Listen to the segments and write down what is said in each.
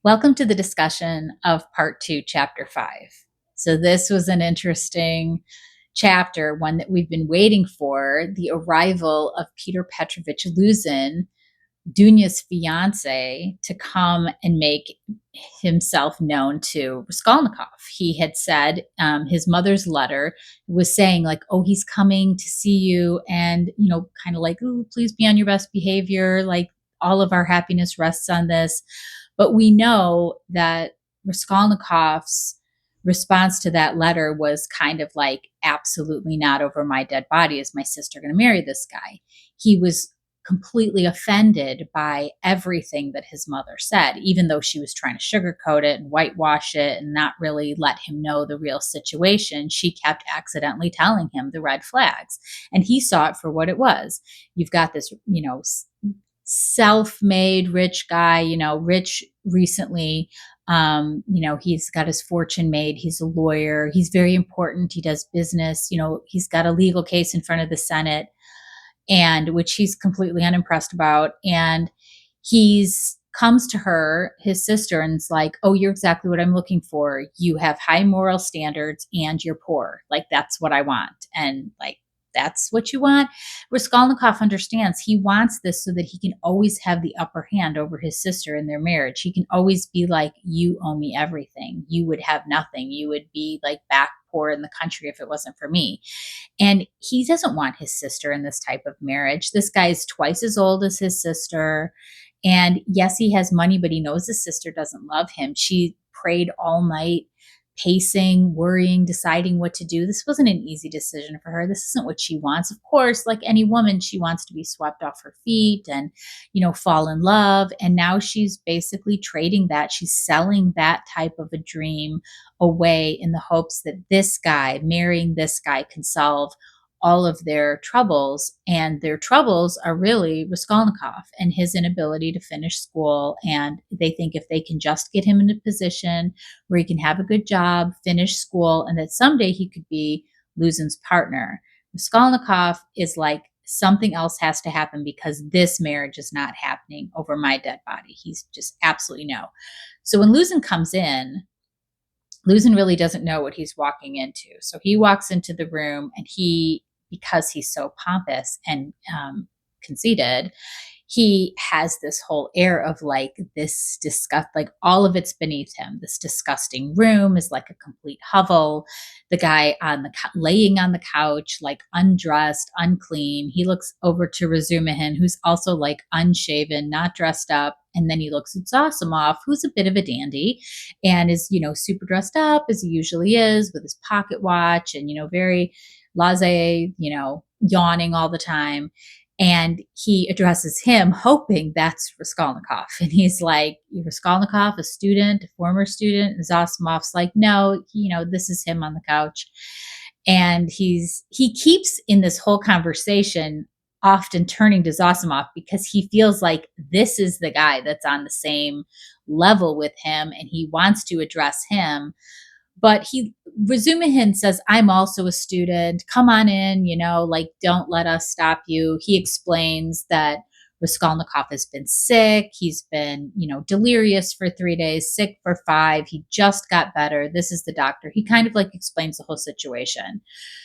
Welcome to the discussion of part two, chapter five. So, this was an interesting chapter, one that we've been waiting for, the arrival of Pyotr Petrovitch Luzhin, Dunia's fiance, to come and make himself known to Raskolnikov. He had said his mother's letter was saying, like, oh, he's coming to see you, and, kind of like, oh, please be on your best behavior. Like, all of our happiness rests on this. But we know that Raskolnikov's response to that letter was kind of like, absolutely not, over my dead body is my sister going to marry this guy. He was completely offended by everything that his mother said, even though she was trying to sugarcoat it and whitewash it and not really let him know the real situation. She kept accidentally telling him the red flags, and he saw it for what it was. You've got this, self-made rich guy, rich recently. He's got his fortune made. He's a lawyer. He's very important. He does business. He's got a legal case in front of the Senate, and which he's completely unimpressed about. And he's comes to her, his sister, and is like, oh, you're exactly what I'm looking for. You have high moral standards and you're poor. Like, that's what I want. And like, that's what you want. Raskolnikov understands he wants this so that he can always have the upper hand over his sister in their marriage. He can always be like, you owe me everything. You would have nothing. You would be like back poor in the country if it wasn't for me. And he doesn't want his sister in this type of marriage. This guy is twice as old as his sister. And yes, he has money, but he knows his sister doesn't love him. She prayed all night, pacing, worrying, deciding what to do. This wasn't an easy decision for her. This isn't what she wants. Of course, like any woman, she wants to be swept off her feet and, fall in love. And now she's basically trading that. She's selling that type of a dream away in the hopes that this guy, marrying this guy, can solve all of their troubles. And their troubles are really Raskolnikov and his inability to finish school. And they think if they can just get him in a position where he can have a good job, finish school, and that someday he could be Luzhin's partner. Raskolnikov is like, something else has to happen because this marriage is not happening over my dead body. He's just absolutely no. So when Luzhin comes in, Luzhin really doesn't know what he's walking into. So he walks into the room, and because he's so pompous and conceited, he has this whole air of like this disgust, like all of it's beneath him. This disgusting room is like a complete hovel. The guy laying on the couch, like undressed, unclean. He looks over to Razumihin, who's also like unshaven, not dressed up. And then he looks at Zossimov, who's a bit of a dandy and is, super dressed up as he usually is with his pocket watch and, very laissez, yawning all the time. And he addresses him, hoping that's Raskolnikov. And he's like, Raskolnikov, a student, a former student. And Zosimov's like, no, this is him on the couch. And he keeps in this whole conversation often turning to Zosimov because he feels like this is the guy that's on the same level with him and he wants to address him. But Razumihin says, I'm also a student. Come on in, don't let us stop you. He explains that Raskolnikov has been sick. He's been, delirious for 3 days, sick for 5. He just got better. This is the doctor. He kind of like explains the whole situation.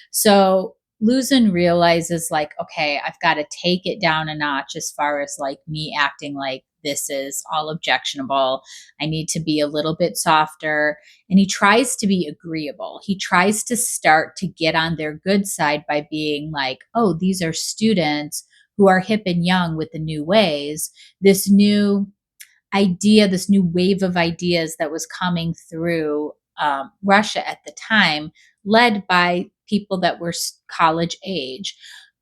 So Luzhin realizes like, okay, I've got to take it down a notch as far as like me acting like this is all objectionable. I need to be a little bit softer. And he tries to be agreeable. He tries to start to get on their good side by being like, oh, these are students who are hip and young with the new ways. This new idea, this new wave of ideas that was coming through Russia at the time, led by people that were college age,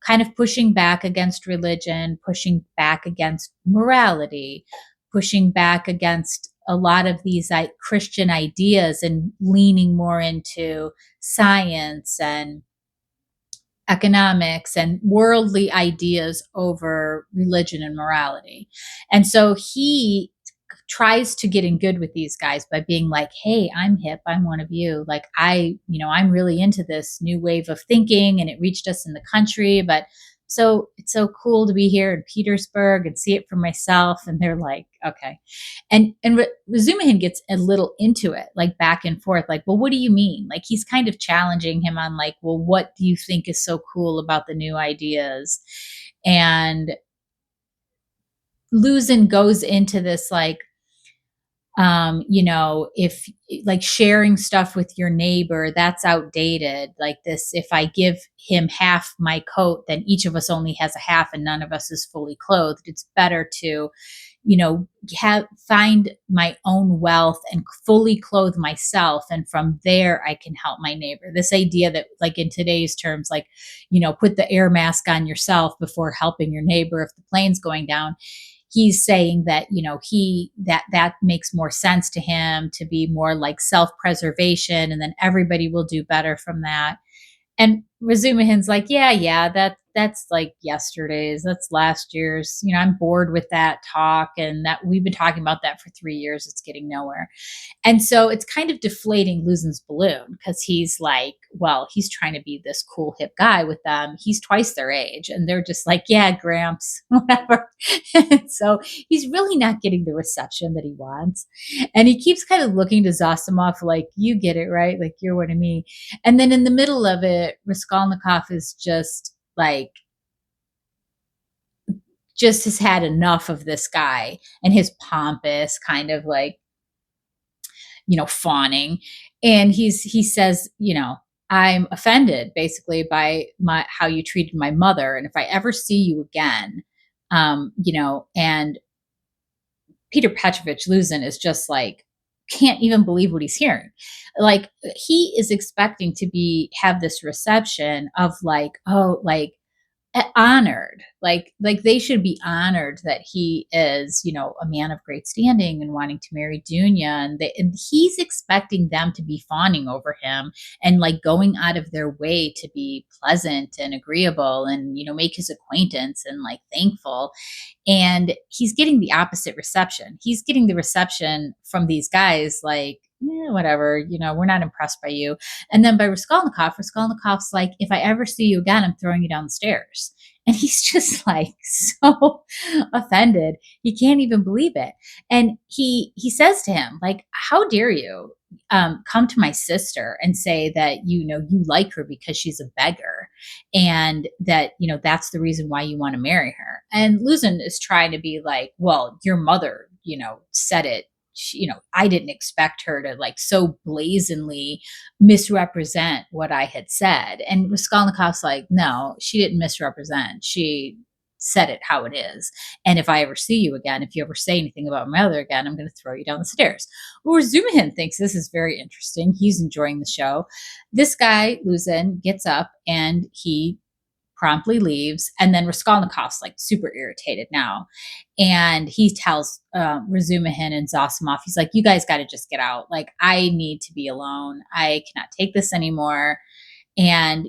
kind of pushing back against religion, pushing back against morality, pushing back against a lot of these Christian ideas and leaning more into science and economics and worldly ideas over religion and morality. And so he tries to get in good with these guys by being like, hey, I'm hip. I'm one of you. Like I'm really into this new wave of thinking and it reached us in the country, but so it's so cool to be here in Petersburg and see it for myself. And they're like, okay. And Razumihin gets a little into it, like back and forth, like, well, what do you mean? Like he's kind of challenging him on like, well, what do you think is so cool about the new ideas? And Luzhin goes into this like, if like sharing stuff with your neighbor, that's outdated. Like this, if I give him half my coat, then each of us only has a half and none of us is fully clothed. It's better to, find my own wealth and fully clothe myself. And from there, I can help my neighbor. This idea that like in today's terms, like, put the air mask on yourself before helping your neighbor if the plane's going down. He's saying that that makes more sense to him, to be more like self-preservation, and then everybody will do better from that. And Razumihin's like, yeah, that's like yesterday's, that's last year's. I'm bored with that talk, and that we've been talking about that for 3 years. It's getting nowhere. And so it's kind of deflating Luzhin's balloon, because he's like, well, he's trying to be this cool hip guy with them. He's twice their age, and they're just like, yeah, Gramps, whatever. And so he's really not getting the reception that he wants. And he keeps kind of looking to Zossimov like, you get it, right? Like, you're one of me. And then in the middle of it, Raskolnikov is just like, just has had enough of this guy and his pompous kind of like, fawning. And he says, I'm offended basically by how you treated my mother. And if I ever see you again, and Pyotr Petrovitch Luzhin is just like, can't even believe what he's hearing. Like he is expecting to have this reception of like, oh, like honored, like they should be honored that he is, a man of great standing and wanting to marry Dunia, and he's expecting them to be fawning over him and like going out of their way to be pleasant and agreeable and make his acquaintance and like thankful. And he's getting the opposite reception. He's getting the reception from these guys like, whatever, we're not impressed by you. And then by Raskolnikov's like, if I ever see you again, I'm throwing you down the stairs. And he's just like so offended. He can't even believe it. And he says to him, like, how dare you come to my sister and say that, you like her because she's a beggar, and that, that's the reason why you want to marry her. And Luzhin is trying to be like, well, your mother, said it. I didn't expect her to like so blazingly misrepresent what I had said. And Raskolnikov's like, no, she didn't misrepresent. She said it how it is. And if I ever see you again, if you ever say anything about my mother again, I'm going to throw you down the stairs. Well, Razumihin thinks this is very interesting. He's enjoying the show. This guy, Luzhin, gets up and he promptly leaves. And then Raskolnikov's like super irritated now. And he tells Razumihin and Zossimov, he's like, you guys got to just get out. Like, I need to be alone. I cannot take this anymore. And,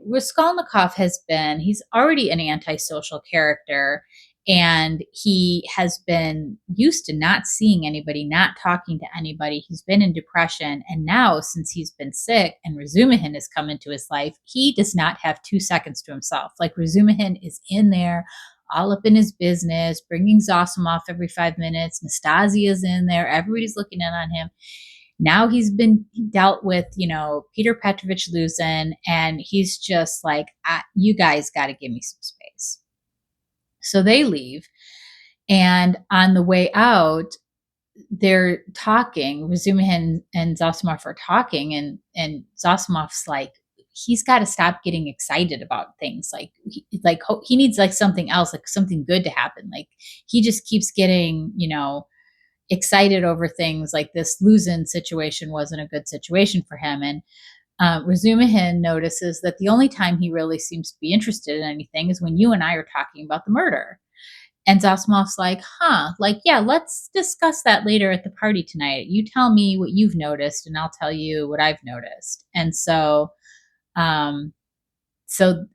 Raskolnikov he's already an antisocial character. And he has been used to not seeing anybody, not talking to anybody. He's been in depression. And now, since he's been sick and Razumihin has come into his life, he does not have 2 seconds to himself. Like, Razumihin is in there, all up in his business, bringing Zossimov every 5 minutes. Nastasya's in there. Everybody's looking in on him. Now he's been dealt with, Pyotr Petrovitch Luzhin, and he's just like, you guys got to give me some space. So they leave. And on the way out, they're talking. Razumihin and Zossimov are talking, and Zosimov's like, he's got to stop getting excited about things. Like he needs like something else, like something good to happen. Like he just keeps getting, excited over things like this. Luzhin situation wasn't a good situation for him. And Razumihin notices that the only time he really seems to be interested in anything is when you and I are talking about the murder. And Zosimov's like, like, yeah, let's discuss that later at the party tonight. You tell me what you've noticed and I'll tell you what I've noticed. And so,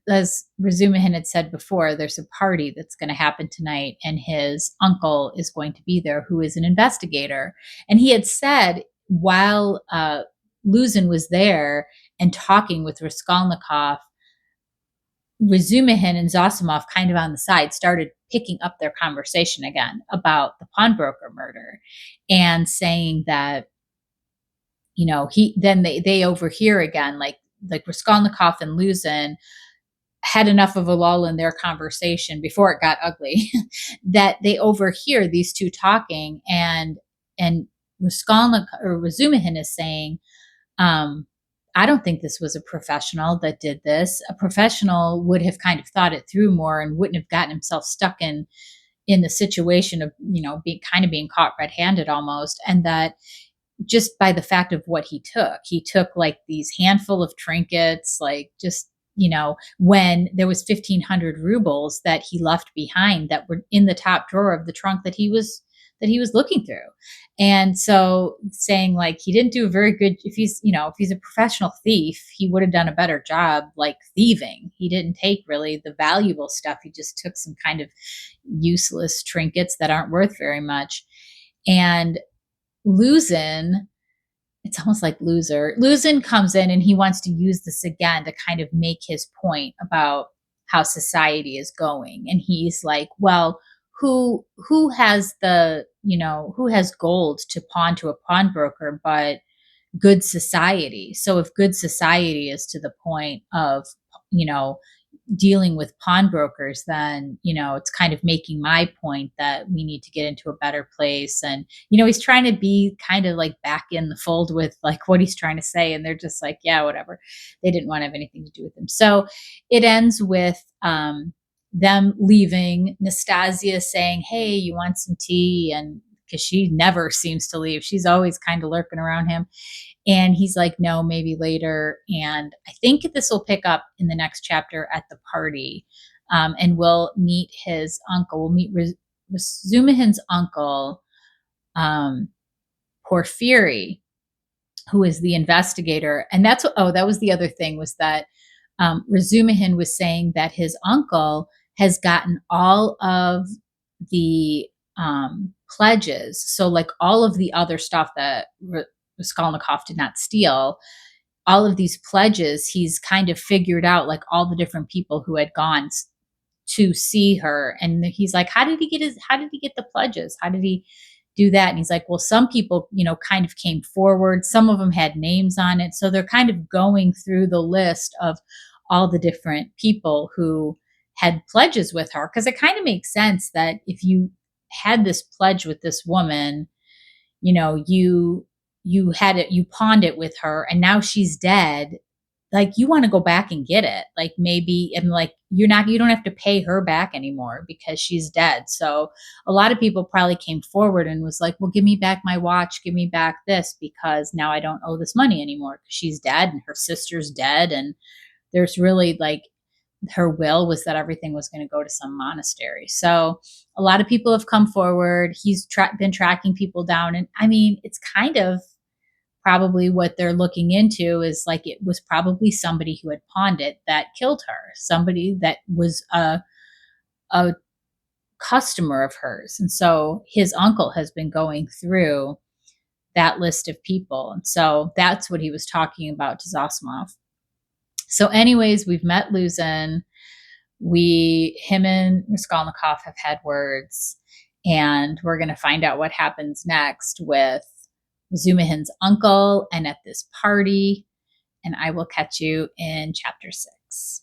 as Razumihin had said before, there's a party that's going to happen tonight, and his uncle is going to be there, who is an investigator. And he had said while Luzhin was there and talking with Raskolnikov, Razumihin and Zossimov, kind of on the side, started picking up their conversation again about the pawnbroker murder, and saying that, they overhear again, like Raskolnikov and Luzhin had enough of a lull in their conversation before it got ugly that they overhear these two talking, and Raskolnikov or Razumihin is saying, um, I don't think this was a professional that did this. A professional would have kind of thought it through more and wouldn't have gotten himself stuck in the situation of, being caught red-handed almost. And that just by the fact of what he took like these handful of trinkets, like just, when there was 1,500 rubles that he left behind that were in the top drawer of the trunk that he was looking through. And so saying like he didn't do a very good, if he's a professional thief, he would have done a better job like thieving. He didn't take really the valuable stuff. He just took some kind of useless trinkets that aren't worth very much. And Luzhin, it's almost like loser. Luzhin comes in and he wants to use this again to kind of make his point about how society is going. And he's like, well, who has who has gold to pawn to a pawnbroker but good society? So if good society is to the point of, you know, dealing with pawnbrokers, then, it's kind of making my point that we need to get into a better place. And, he's trying to be kind of like back in the fold with like what he's trying to say. And they're just like, yeah, whatever. They didn't want to have anything to do with him. So it ends with them leaving, Nastasya saying, hey, you want some tea? And because she never seems to leave, she's always kind of lurking around him. And he's like, no, maybe later. And I think this will pick up in the next chapter at the party. And we'll meet his uncle. We'll meet Razumihin's uncle, Porfiry, who is the investigator. And that was the other thing, was that Razumihin was saying that his uncle has gotten all of the pledges. So like all of the other stuff that Raskolnikov did not steal, all of these pledges, he's kind of figured out like all the different people who had gone to see her. And he's like, how did he get the pledges? How did he do that? And he's like, well, some people, kind of came forward. Some of them had names on it. So they're kind of going through the list of all the different people who had pledges with her. Cause it kind of makes sense that if you had this pledge with this woman, you had it, you pawned it with her, and now she's dead. Like you want to go back and get it. Like maybe, and like you don't have to pay her back anymore because she's dead. So a lot of people probably came forward and was like, well, give me back my watch, give me back this, because now I don't owe this money anymore because she's dead and her sister's dead. And there's really like, her will was that everything was going to go to some monastery. So a lot of people have come forward. He's been tracking people down. And I mean, it's kind of probably what they're looking into is like, it was probably somebody who had pawned it that killed her, somebody that was a customer of hers. And so his uncle has been going through that list of people. And so that's what he was talking about to Zossimov. So anyways, we've met Luzhin. Him and Raskolnikov have had words, and we're going to find out what happens next with Razumihin's uncle and at this party. And I will catch you in chapter 6.